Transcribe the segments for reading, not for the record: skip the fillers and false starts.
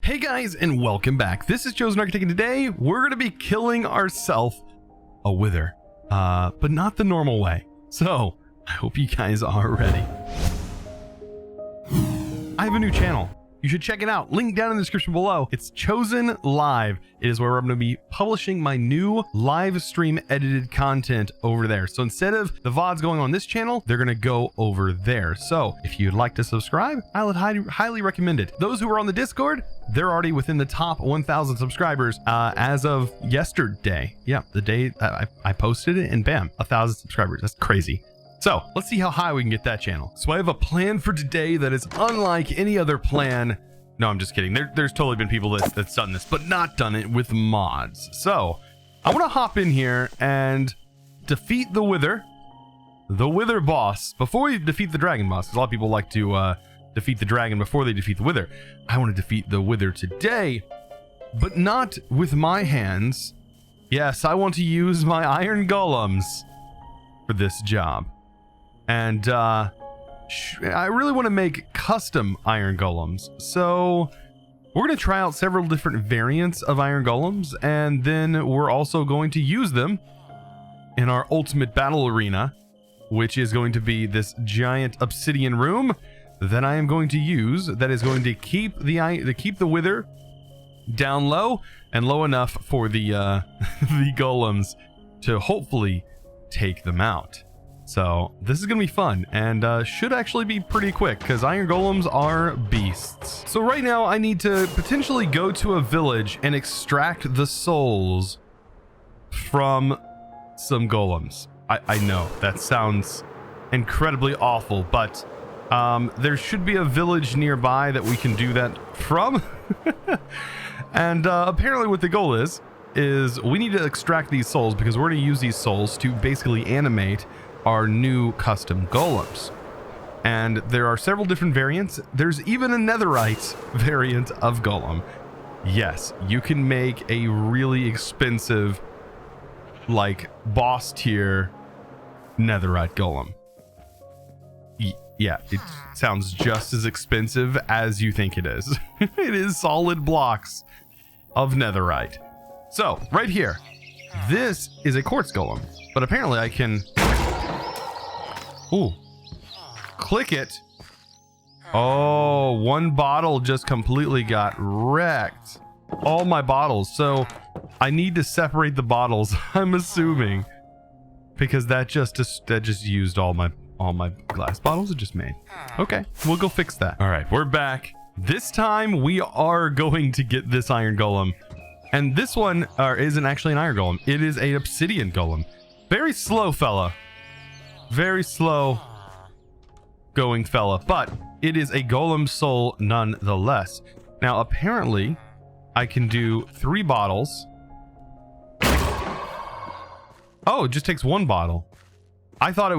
Hey guys, and welcome back. This is ChosenArchitect, and today we're going to be killing ourselves a wither, but not the normal way. So I hope you guys are ready. I have a new channel. You should check it out. Link down in the description below. It's Chosen Live. It is where I'm going to be publishing my new live stream edited content over there. So instead of the VODs going on this channel, they're going to go over there. So if you'd like to subscribe, I would highly recommend it. Those who are on the Discord, they're already within the top 1,000 subscribers as of yesterday. Yeah, the day I posted it, and bam, 1,000 subscribers. That's crazy. So let's see how high we can get that channel. So I have a plan for today that is unlike any other plan. No, I'm just kidding. There's totally been people that's done this, but not done it with mods. So I want to hop in here and defeat the wither boss before we defeat the dragon boss. 'Cause a lot of people like to defeat the dragon before they defeat the wither. I want to defeat the wither today, but not with my hands. Yes, I want to use my iron golems for this job. And I really want to make custom iron golems. So we're going to try out several different variants of iron golems, and then we're also going to use them in our ultimate battle arena, which is going to be this giant obsidian room that I am going to use, that is going to keep the wither down low and low enough for the the golems to hopefully take them out. So this is gonna be fun, and should actually be pretty quick because iron golems are beasts. So right now I need to potentially go to a village and extract the souls from some golems. I know that sounds incredibly awful, but there should be a village nearby that we can do that from. And apparently what the goal is we need to extract these souls because we're going to use these souls to basically animate our new custom golems. And there are several different variants. There's even a netherite variant of golem. Yes, you can make a really expensive, like, boss tier netherite golem. Yeah, it sounds just as expensive as you think it is. It is solid blocks of netherite. So right here, this is a quartz golem, but apparently I can click it. Oh, one bottle just completely got wrecked. All my bottles. So I need to separate the bottles, I'm assuming, because that just used all my glass bottles it just made. Okay, we'll go fix that. All right, we're back. This time we are going to get this iron golem, and this one isn't actually an iron golem. It is a obsidian golem. Very slow fella. Very slow going fella, but it is a golem soul nonetheless. Now apparently I can do 3 bottles. Oh, it just takes 1 bottle. I thought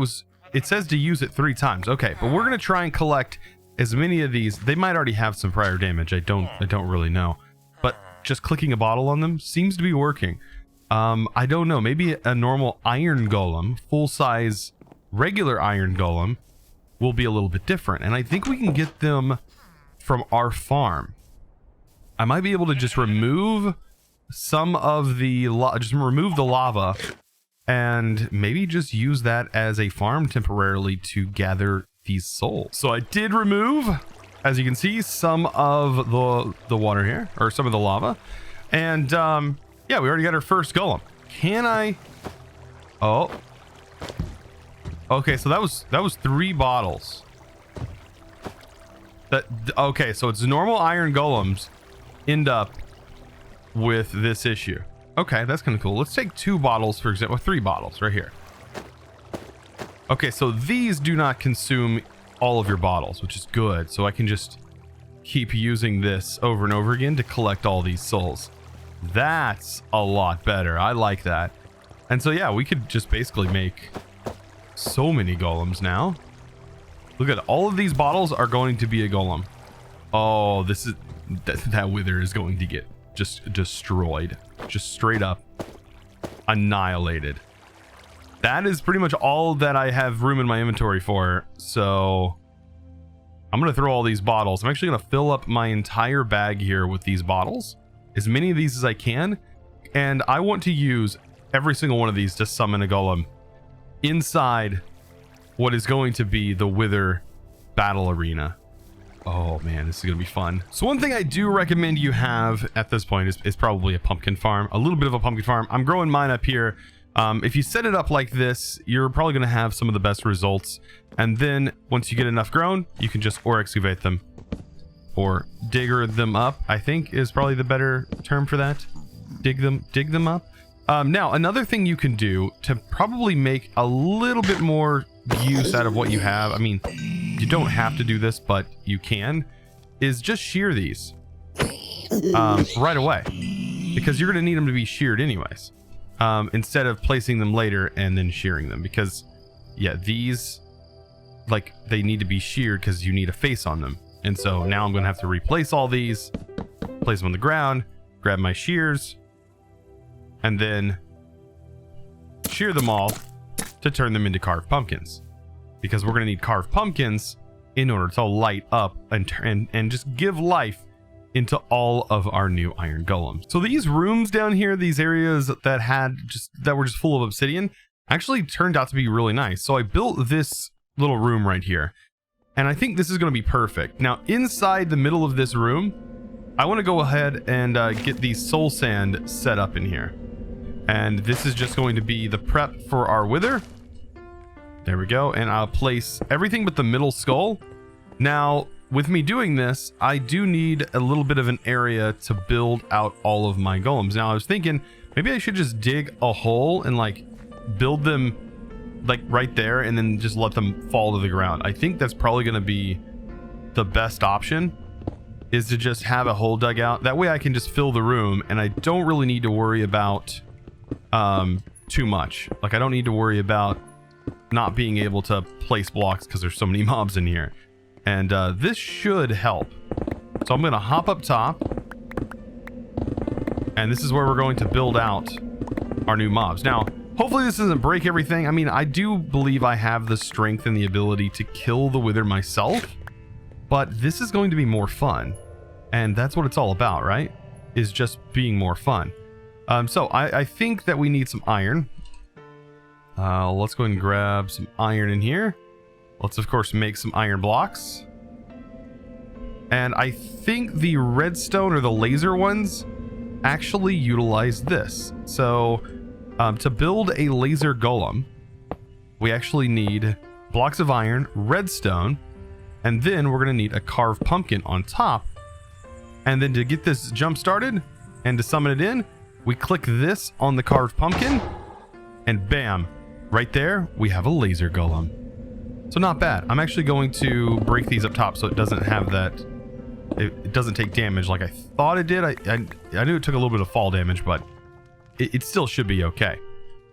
it says to use it 3 times. Okay, but we're gonna try and collect as many of these. They might already have some prior damage. I don't really know, but just clicking a bottle on them seems to be working. I don't know, maybe a normal iron golem, full size regular iron golem, will be a little bit different, and I think we can get them from our farm. I might be able to just remove some of the remove the lava and maybe just use that as a farm temporarily to gather these souls. So I did remove, as you can see, some of the water here, or some of the lava, and yeah, we already got our first golem. Can I? Oh, okay, so that was 3 bottles. Okay, so it's normal iron golems end up with this issue. Okay, that's kind of cool. Let's take 2 bottles, for example, 3 bottles right here. Okay, so these do not consume all of your bottles, which is good. So I can just keep using this over and over again to collect all these souls. That's a lot better. I like that. And so yeah, we could just basically make so many golems now. Look at all of these bottles are going to be a golem. Oh, this is that wither is going to get just destroyed, just straight up annihilated. That is pretty much all that I have room in my inventory for. So I'm going to throw all these bottles. I'm actually going to fill up my entire bag here with these bottles, as many of these as I can. And I want to use every single one of these to summon a golem inside what is going to be the Wither battle arena. Oh man, this is gonna be fun. So one thing I do recommend you have at this point is probably a pumpkin farm, a little bit of a pumpkin farm. I'm growing mine up here. If you set it up like this, you're probably gonna have some of the best results. And then once you get enough grown, you can just ore excavate them or digger them up, I think is probably the better term for that. Dig them up. Now another thing you can do to probably make a little bit more use out of what you have, I mean, you don't have to do this, but you can, is just shear these right away, because you're going to need them to be sheared anyways, instead of placing them later and then shearing them, because yeah, these, like, they need to be sheared because you need a face on them. And so now I'm going to have to replace all these, place them on the ground, grab my shears, and then shear them all to turn them into carved pumpkins, because we're going to need carved pumpkins in order to light up and just give life into all of our new iron golems. So these rooms down here, these areas that were just full of obsidian, actually turned out to be really nice. So I built this little room right here, and I think this is going to be perfect. Now inside the middle of this room, I want to go ahead and get the soul sand set up in here. And this is just going to be the prep for our wither. There we go. And I'll place everything but the middle skull. Now, with me doing this, I do need a little bit of an area to build out all of my golems. Now, I was thinking maybe I should just dig a hole and like build them like right there and then just let them fall to the ground. I think that's probably going to be the best option, is to just have a hole dug out. That way I can just fill the room and I don't really need to worry about too much. Like, I don't need to worry about not being able to place blocks because there's so many mobs in here. And this should help. So I'm going to hop up top, and this is where we're going to build out our new mobs. Now, hopefully this doesn't break everything. I mean, I do believe I have the strength and the ability to kill the wither myself, but this is going to be more fun. And that's what it's all about, right? Is just being more fun. So I think that we need some iron. Let's go ahead and grab some iron in here. Let's, of course, make some iron blocks. And I think the redstone or the laser ones actually utilize this. So to build a laser golem, we actually need blocks of iron, redstone, and then we're going to need a carved pumpkin on top. And then to get this jump started and to summon it in, we click this on the carved pumpkin, and bam, right there, we have a laser golem. So not bad. I'm actually going to break these up top so it doesn't have that, it doesn't take damage like I thought it did. I knew it took a little bit of fall damage, but it still should be okay.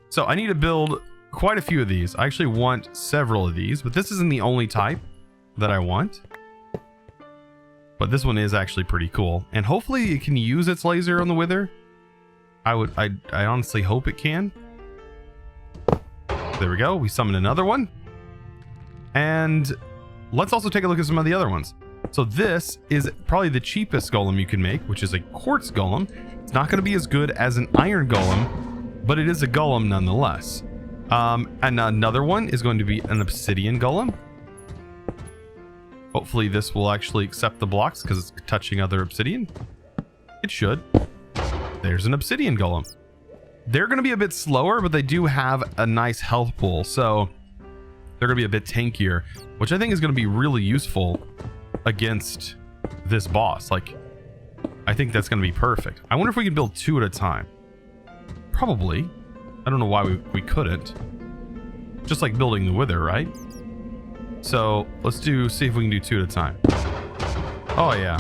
So I need to build quite a few of these. I actually want several of these, but this isn't the only type that I want. But this one is actually pretty cool, and hopefully it can use its laser on the wither. I honestly hope it can. There we go. We summoned another one. And let's also take a look at some of the other ones. So this is probably the cheapest golem you can make, which is a quartz golem. It's not going to be as good as an iron golem, but it is a golem nonetheless. And another one is going to be an obsidian golem. Hopefully this will actually accept the blocks because it's touching other obsidian. It should. There's an obsidian golem. They're going to be a bit slower, but they do have a nice health pool, so they're going to be a bit tankier, which I think is going to be really useful against this boss. Like, I think that's going to be perfect. I wonder if we can build two at a time. Probably. I don't know why we couldn't. Just like building the wither, right? So let's see if we can do two at a time. Oh yeah.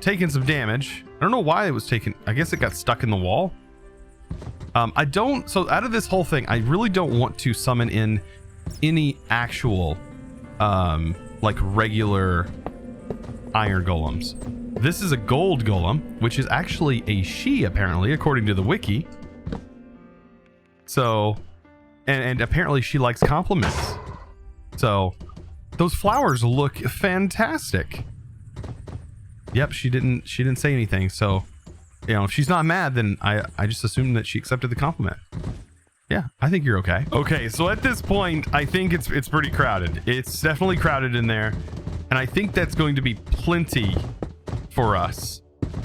Taking some damage. I don't know why it was taken. I guess it got stuck in the wall. So out of this whole thing, I really don't want to summon in any actual like regular iron golems. This is a gold golem, which is actually a she, apparently, according to the wiki. So, and apparently she likes compliments. So Those flowers look fantastic. Yep, she didn't say anything, so you know, if she's not mad, then I just assumed that she accepted the compliment. Yeah, I think you're okay. Okay, so at this point, I think it's pretty crowded. It's definitely crowded in there, and I think that's going to be plenty for us.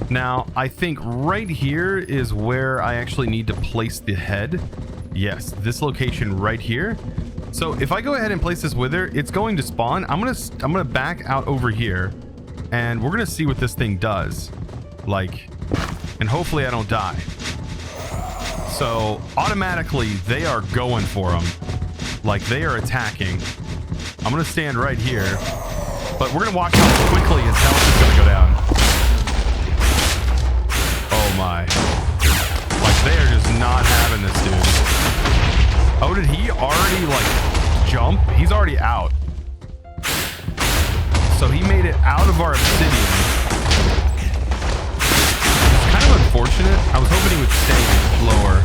Now, I think right here is where I actually need to place the head. Yes, this location right here. So if I go ahead and place this wither, it's going to spawn. I'm gonna back out over here, and we're gonna see what this thing does. Like, and hopefully I don't die. So automatically they are going for him. Like, they are attacking. I'm gonna stand right here, but we're gonna watch how quickly his health is gonna go down. Oh my. Like, they are just not having this, dude. Oh, did he already, like, jump? He's already out. So he made it out of our obsidian. It's kind of unfortunate. I was hoping he would stay lower.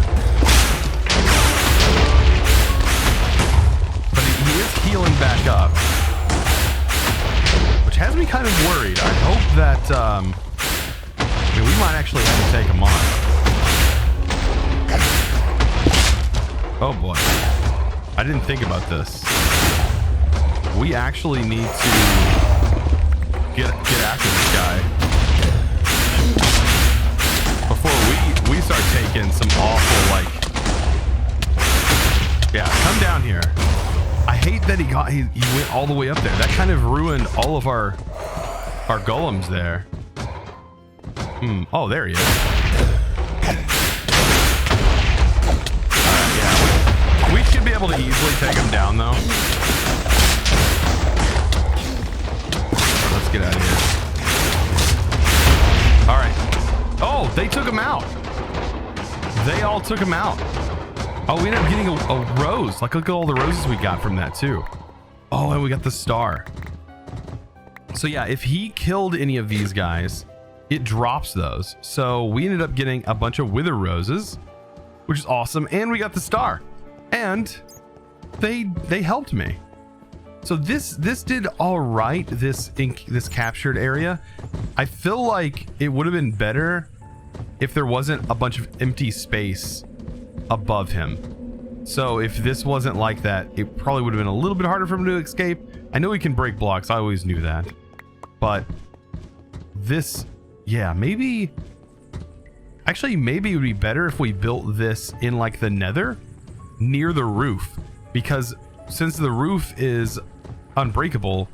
But he is healing back up, which has me kind of worried. I hope that, I mean, we might actually have to take him on. Oh boy. I didn't think about this. We actually need to get after this guy before we start taking some awful, like, yeah, come down here. I hate that he went all the way up there. That kind of ruined all of our golems there. Oh, there he is. We should be able to easily take him down, though. Let's get out of here. All right. Oh, they took him out. They all took him out. Oh, we ended up getting a rose. Like, look at all the roses we got from that, too. Oh, and we got the star. So, yeah, if he killed any of these guys, it drops those. So we ended up getting a bunch of wither roses, which is awesome. And we got the star. And they helped me. So this did all right. This captured area. I feel like it would have been better if there wasn't a bunch of empty space above him. So if this wasn't like that, it probably would have been a little bit harder for him to escape. I know he can break blocks. I always knew that. But this, yeah, maybe it would be better if we built this in like the Nether, near the roof, because since the roof is unbreakable,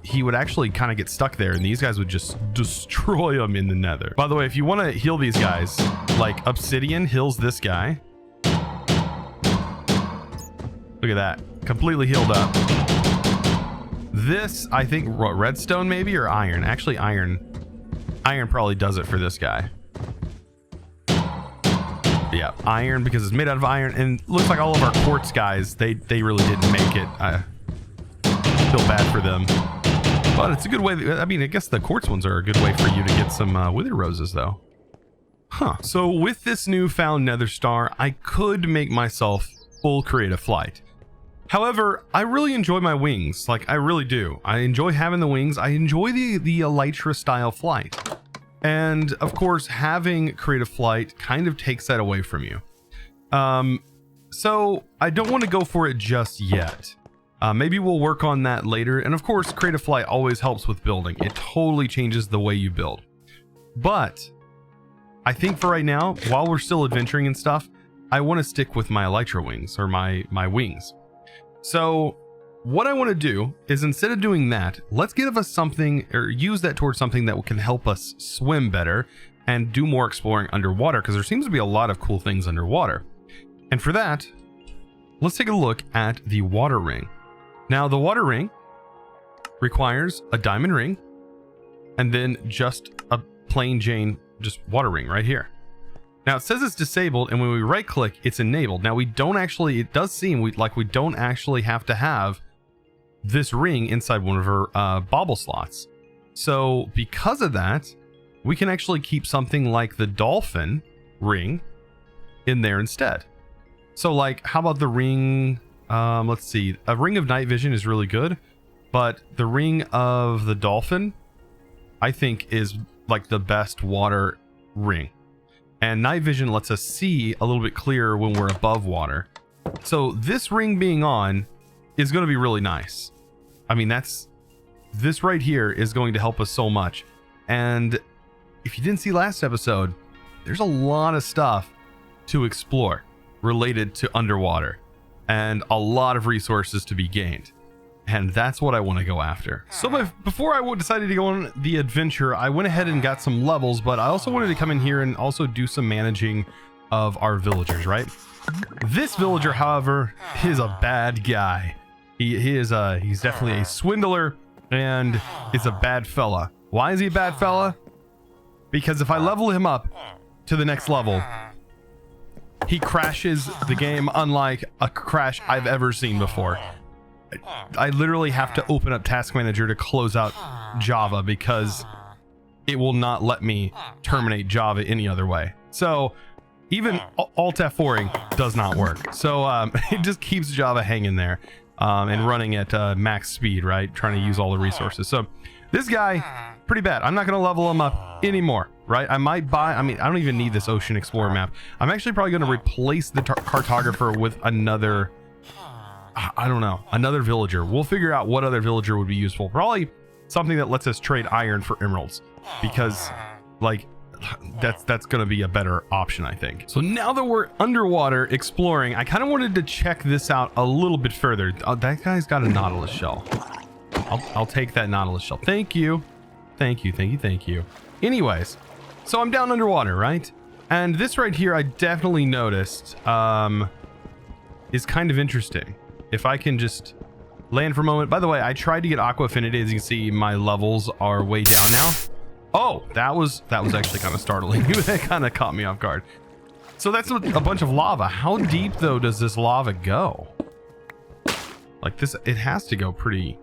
he would actually kind of get stuck there and these guys would just destroy him in the Nether. By the way, if you want to heal these guys, like obsidian heals this guy. Look at that, completely healed up. This, I think, what, redstone maybe, or iron? Actually, iron probably does it for this guy. Yeah, iron, because it's made out of iron, and looks like all of our quartz guys, they really didn't make it. I feel bad for them, but it's a good way. I mean, I guess the quartz ones are a good way for you to get some wither roses, though. Huh. So with this newfound Nether star, I could make myself full creative flight. However, I really enjoy my wings. Like, I really do. I enjoy having the wings. I enjoy the Elytra style flight. And of course, having creative flight kind of takes that away from you. So I don't want to go for it just yet. Maybe we'll work on that later. And of course, creative flight always helps with building. It totally changes the way you build. But I think for right now, while we're still adventuring and stuff, I want to stick with my Elytra wings, or my wings. So what I want to do is, instead of doing that, let's give us something, or use that towards something that can help us swim better and do more exploring underwater, because there seems to be a lot of cool things underwater. And for that, let's take a look at the water ring. Now, the water ring requires a diamond ring and then just a plain Jane just water ring right here. Now, it says it's disabled, and when we right click, it's enabled. Now, we don't actually, it does seem like we don't actually have to have this ring inside one of our bauble slots. So because of that, we can actually keep something like the dolphin ring in there instead. So like, how about the ring? Let's see, a ring of night vision is really good. but the Ring of the Dolphin, I think, is like the best water ring. And night vision lets us see a little bit clearer when we're above water. So this ring being on is going to be really nice. I mean, this right here is going to help us so much. And if you didn't see last episode, there's a lot of stuff to explore related to underwater and a lot of resources to be gained. And that's what I want to go after. So before I decided to go on the adventure, I went ahead and got some levels, but I also wanted to come in here and also do some managing of our villagers, right? This villager, however, is a bad guy. He's definitely a swindler and is a bad fella. Why is he a bad fella? Because if I level him up to the next level, he crashes the game unlike a crash I've ever seen before. I literally have to open up Task Manager to close out Java because it will not let me terminate Java any other way. So even Alt F4ing does not work. So it just keeps Java hanging there and running at max speed, right? Trying to use all the resources. So this guy, pretty bad. I'm not going to level him up anymore, right? I might buy, I don't even need this Ocean Explorer map. I'm actually probably going to replace the cartographer with another, I don't know, another villager. We'll figure out what other villager would be useful. Probably something that lets us trade iron for emeralds, because like that's going to be a better option, I think. So now that we're underwater exploring, I kind of wanted to check this out a little bit further. That guy's got a Nautilus shell. I'll take that Nautilus shell. Thank you. Thank you. Anyways, so I'm down underwater, right? And this right here, I definitely noticed is kind of interesting. If I can just land for a moment. By the way, I tried to get Aqua Affinity. As you can see, my levels are way down now. Oh, that was actually kind of startling. That kind of caught me off guard. So that's a bunch of lava. How deep though does this lava go? Like this, it has to go pretty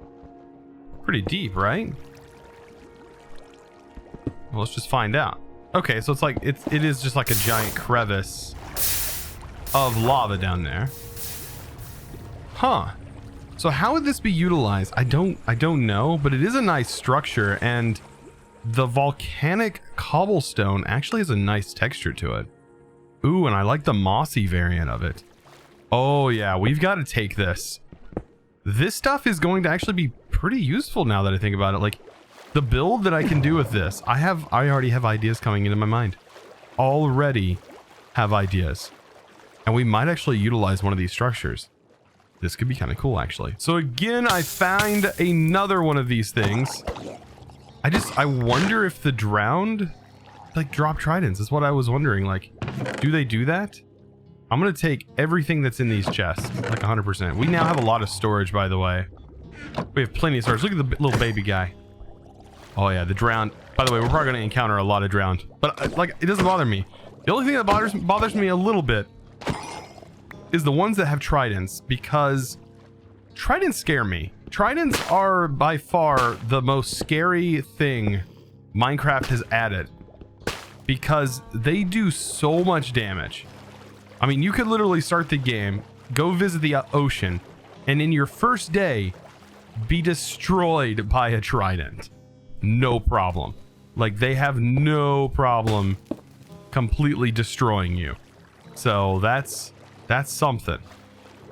deep, right? Well, let's just find out. Okay, so it's like it is just like a giant crevice of lava down there. Huh. So how would this be utilized? I don't know, but it is a nice structure, and the volcanic cobblestone actually has a nice texture to it. Ooh, and I like the mossy variant of it. Oh yeah, we've got to take this. This stuff is going to actually be pretty useful now that I think about it. Like the build that I can do with this, I already have ideas coming into my mind. Already have ideas. And we might actually utilize one of these structures. This could be kind of cool, actually. So again, I found another one of these things. I wonder if the drowned like drop tridents. Is what I was wondering. Like, do they do that? I'm gonna take everything that's in these chests, like 100%. We now have a lot of storage, by the way. We have plenty of storage. Look at the little baby guy. Oh yeah, the drowned. By the way, we're probably gonna encounter a lot of drowned, but like, it doesn't bother me. The only thing that bothers me a little bit is the ones that have tridents, because tridents scare me. Tridents are by far the most scary thing Minecraft has added, because they do so much damage. I mean, you could literally start the game, go visit the ocean, and in your first day, be destroyed by a trident. No problem. Like, they have no problem completely destroying you. So that's something.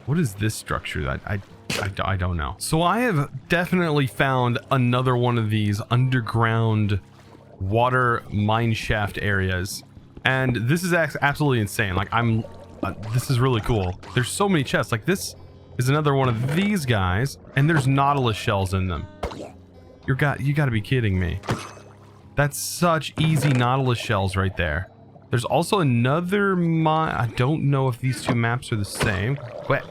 What is this structure? That I don't know. So I have definitely found another one of these underground water mine shaft areas, and this is absolutely insane. Like, this is really cool. There's so many chests. Like, this is another one of these guys, and there's Nautilus shells in them. You gotta be kidding me. That's such easy Nautilus shells right there. There's also another mine. I don't know if these two maps are the same. Wait.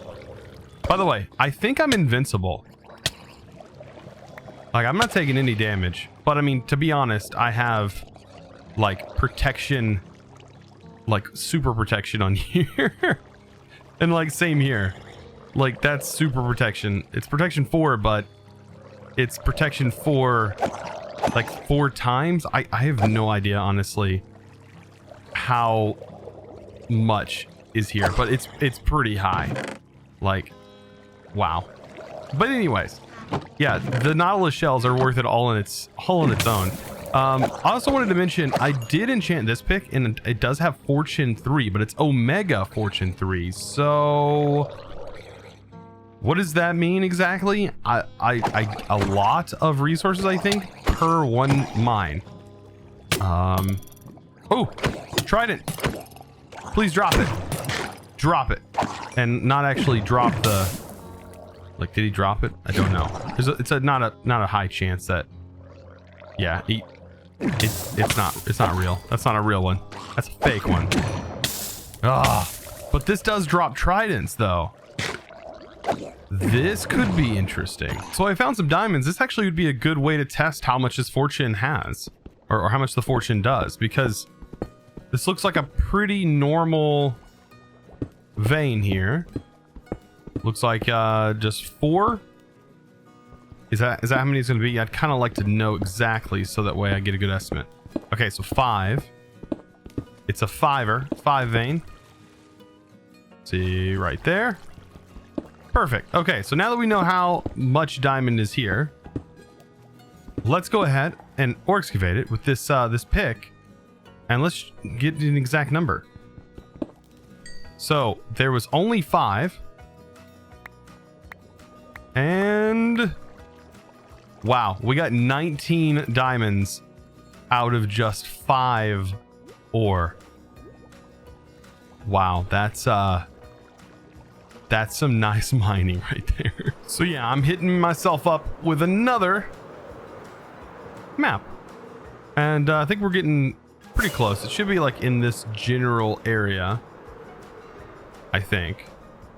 By the way, I think I'm invincible. Like, I'm not taking any damage. But I mean, to be honest, I have like protection, like super protection on here. And like same here. Like, that's super protection. It's protection 4, but it's protection 4 like 4 times. I have no idea, honestly, how much is here, but it's pretty high. Like, wow. But anyways, Yeah, the Nautilus shells are worth it all in its own. I also wanted to mention I did enchant this pick, and it does have Fortune 3, but it's Omega Fortune 3. So what does that mean exactly? A lot of resources, I think, per one mine. Oh, Trident. Please drop it. Drop it. And not actually drop the... Like, did he drop it? I don't know. It's not a high chance that... Yeah, it's not real. That's not a real one. That's a fake one. Ah, but this does drop tridents, though. This could be interesting. So I found some diamonds. This actually would be a good way to test how much this fortune has, or how much the fortune does, because this looks like a pretty normal vein here. Looks like just 4. Is that how many it's going to be? I'd kind of like to know exactly so that way I get a good estimate. Okay, so 5. It's a 5er, 5 vein. See right there. Perfect. Okay, so now that we know how much diamond is here, let's go ahead and excavate it with this this pick, and let's get an exact number. So there was only 5, and wow, we got 19 diamonds out of just 5 ore. Wow, that's some nice mining right there. So yeah, I'm hitting myself up with another map, and I think we're getting pretty close. It should be like in this general area, I think.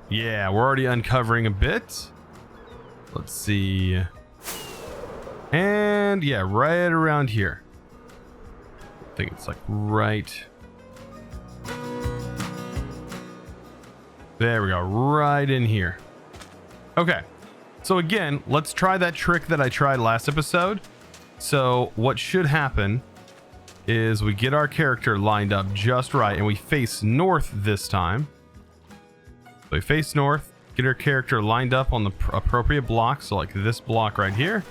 Yeah, we're already uncovering a bit. Let's see. And yeah, right around here. I think it's like right... There we go, right in here. Okay, so again, let's try that trick that I tried last episode. So what should happen is we get our character lined up just right, and we face north this time. So we face north, get our character lined up on the appropriate block, so like this block right here.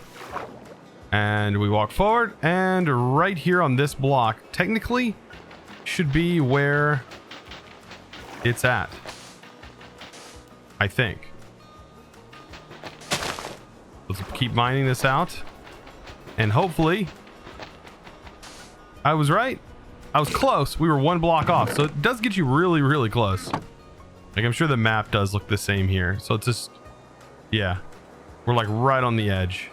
And we walk forward, and right here on this block, technically, should be where it's at. I think. Let's keep mining this out, and hopefully I was right. I was close. We were 1 block off, so it does get you really, really close. Like, I'm sure the map does look the same here, so it's just, yeah, we're like right on the edge.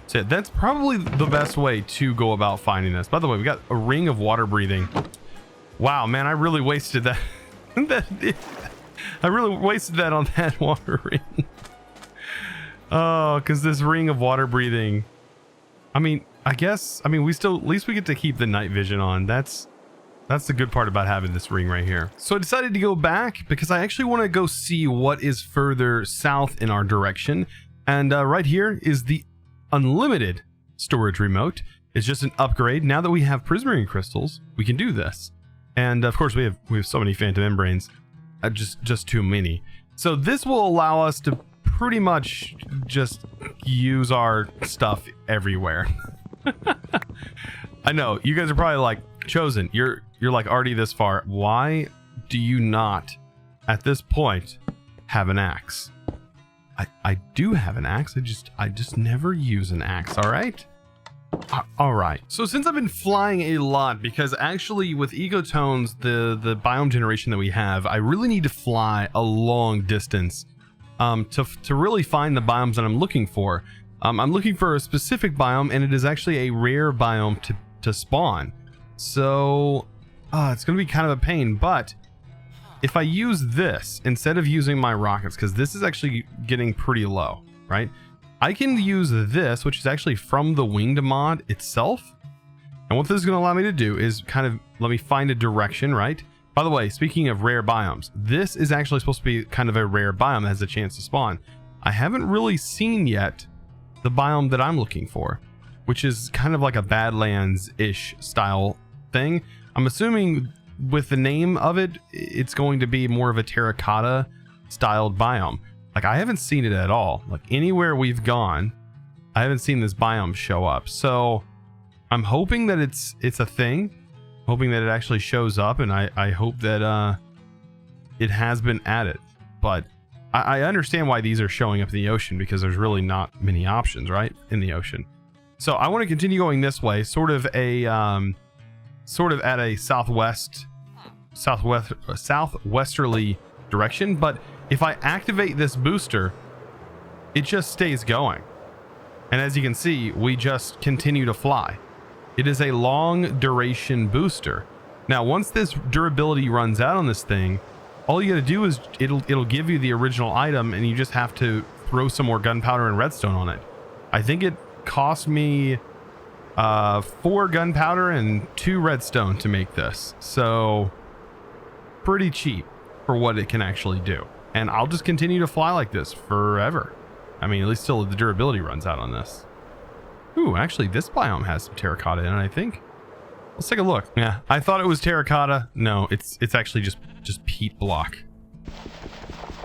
So that's probably the best way to go about finding this. By the way, we got a ring of water breathing. Wow, man, I really wasted that. I really wasted that on that water ring. Oh, because this ring of water breathing. I mean, we still, at least we get to keep the night vision on. That's the good part about having this ring right here. So I decided to go back because I actually want to go see what is further south in our direction. And right here is the unlimited storage remote. It's just an upgrade. Now that we have prismarine crystals, we can do this. And of course, we have so many phantom membranes. Just too many. So this will allow us to pretty much just use our stuff everywhere. I know you guys are probably like, Chosen, you're like already this far. Why do you not at this point have an axe? I do have an axe. I just never use an axe. All right. All right. So since I've been flying a lot, because actually with Ecotones, the biome generation that we have, I really need to fly a long distance to really find the biomes that I'm looking for. I'm looking for a specific biome, and it is actually a rare biome to spawn. So it's going to be kind of a pain, but if I use this instead of using my rockets, because this is actually getting pretty low, right? I can use this, which is actually from the winged mod itself. And what this is going to allow me to do is kind of let me find a direction, right? By the way, speaking of rare biomes, this is actually supposed to be kind of a rare biome that has a chance to spawn. I haven't really seen yet the biome that I'm looking for, which is kind of like a Badlands-ish style thing. I'm assuming with the name of it, it's going to be more of a terracotta styled biome. Like, I haven't seen it at all. Like, anywhere we've gone, I haven't seen this biome show up. So I'm hoping that it's a thing, hoping that it actually shows up, and I hope that it has been added. But I understand why these are showing up in the ocean, because there's really not many options, right, in the ocean. So I want to continue going this way, sort of at a southwesterly direction. But if I activate this booster, it just stays going. And as you can see, we just continue to fly. It is a long duration booster. Now, once this durability runs out on this thing, all you got to do is it'll give you the original item, and you just have to throw some more gunpowder and redstone on it. I think it cost me 4 gunpowder and 2 redstone to make this. So pretty cheap for what it can actually do. And I'll just continue to fly like this forever. I mean, at least till the durability runs out on this. Ooh, actually this biome has some terracotta in it, I think. Let's take a look. Yeah, I thought it was terracotta. No, it's actually just peat block.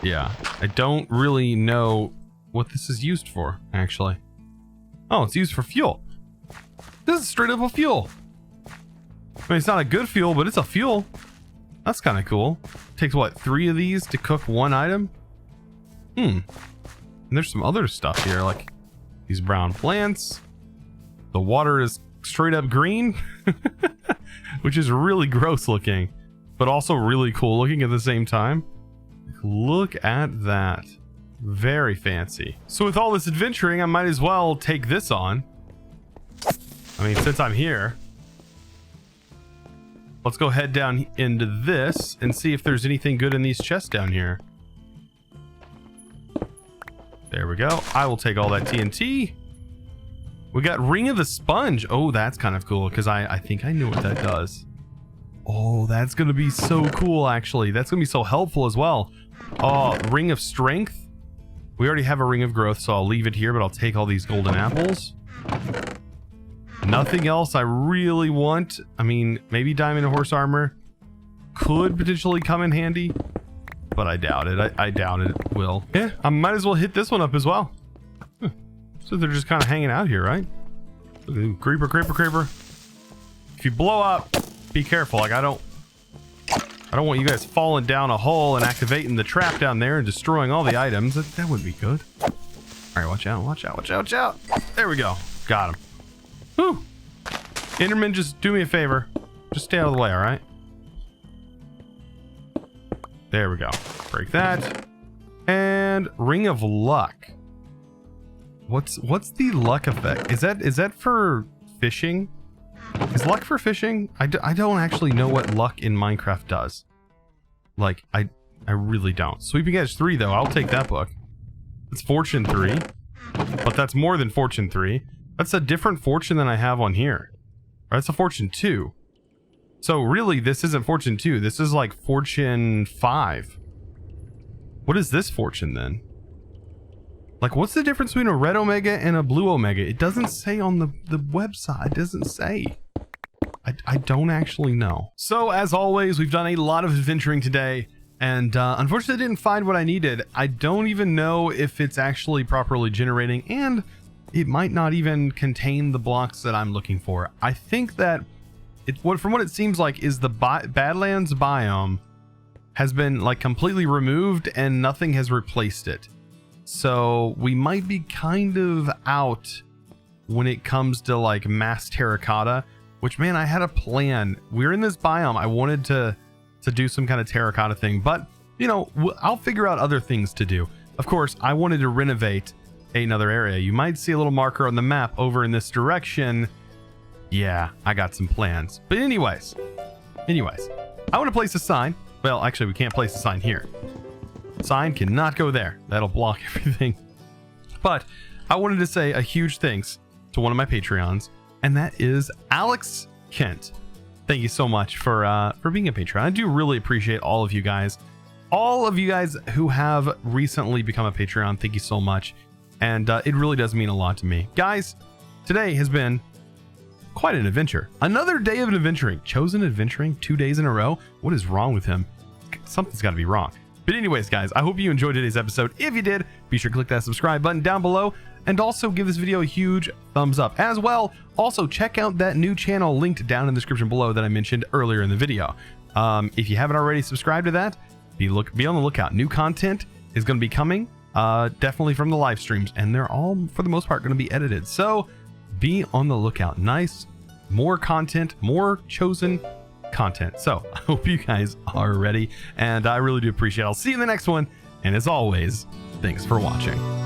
Yeah, I don't really know what this is used for, actually. Oh, it's used for fuel. This is straight up a fuel. I mean, it's not a good fuel, but it's a fuel. That's kind of cool. Takes what, 3 of these to cook 1 item? And there's some other stuff here, like these brown plants. The water is straight up green, which is really gross looking, but also really cool looking at the same time. Look at that. Very fancy. So with all this adventuring, I might as well take this on. I mean, since I'm here, let's go head down into this and see if there's anything good in these chests down here. There we go. I will take all that TNT. We got Ring of the Sponge. Oh, that's kind of cool, because I think I knew what that does. Oh, that's going to be so cool, actually. That's going to be so helpful as well. Oh, Ring of Strength. We already have a Ring of Growth, so I'll leave it here, but I'll take all these golden apples. Nothing else I really want. I mean, maybe Diamond Horse Armor could potentially come in handy, but I doubt it. I doubt it will. Yeah, I might as well hit this one up as well. So they're just kind of hanging out here, right? Ooh, creeper, creeper, creeper. If you blow up, be careful. Like, I don't want you guys falling down a hole and activating the trap down there and destroying all the items. That wouldn't be good. All right, watch out, watch out, watch out, watch out. There we go. Got him. Whew. Enderman, just do me a favor. Just stay out of the way, all right? There we go. Break that. And Ring of Luck. What's the luck effect? Is that for fishing? Is luck for fishing? I don't actually know what luck in Minecraft does. Like, I really don't. Sweeping Edge 3, though. I'll take that book. It's Fortune 3. But that's more than Fortune 3. That's a different fortune than I have on here. Or that's a Fortune 2. So really, this isn't Fortune 2. This is like Fortune 5. What is this fortune then? Like, what's the difference between a red omega and a blue omega? It doesn't say on the website. It doesn't say. I don't actually know. So as always, we've done a lot of adventuring today, and unfortunately I didn't find what I needed. I don't even know if it's actually properly generating, and it might not even contain the blocks that I'm looking for. I think that from what it seems like is the Badlands biome has been like completely removed and nothing has replaced it. So we might be kind of out when it comes to like mass terracotta, which, man, I had a plan. We're in this biome. I wanted to do some kind of terracotta thing, but you know, I'll figure out other things to do. Of course, I wanted to renovate another area. You might see a little marker on the map over in this direction. Yeah, I got some plans. But anyways, I want to place a sign. Well, actually, we can't place a sign here. Sign cannot go there. That'll block everything. But I wanted to say a huge thanks to one of my Patreons, and that is Alex Kent. Thank you so much for being a Patreon. I do really appreciate all of you guys. All of you guys who have recently become a Patreon, thank you so much. And it really does mean a lot to me. Guys, today has been quite an adventure. Another day of adventuring. Chosen adventuring 2 days in a row. What is wrong with him? Something's got to be wrong. But anyways, guys, I hope you enjoyed today's episode. If you did, be sure to click that subscribe button down below, and also give this video a huge thumbs up as well. Also, check out that new channel linked down in the description below that I mentioned earlier in the video. If you haven't already subscribed to that, be on the lookout. New content is going to be coming, definitely from the live streams, and they're all, for the most part, going to be edited. So be on the lookout. Nice, more content, more chosen content. So I hope you guys are ready, and I really do appreciate it. I'll see you in the next one, and as always, thanks for watching.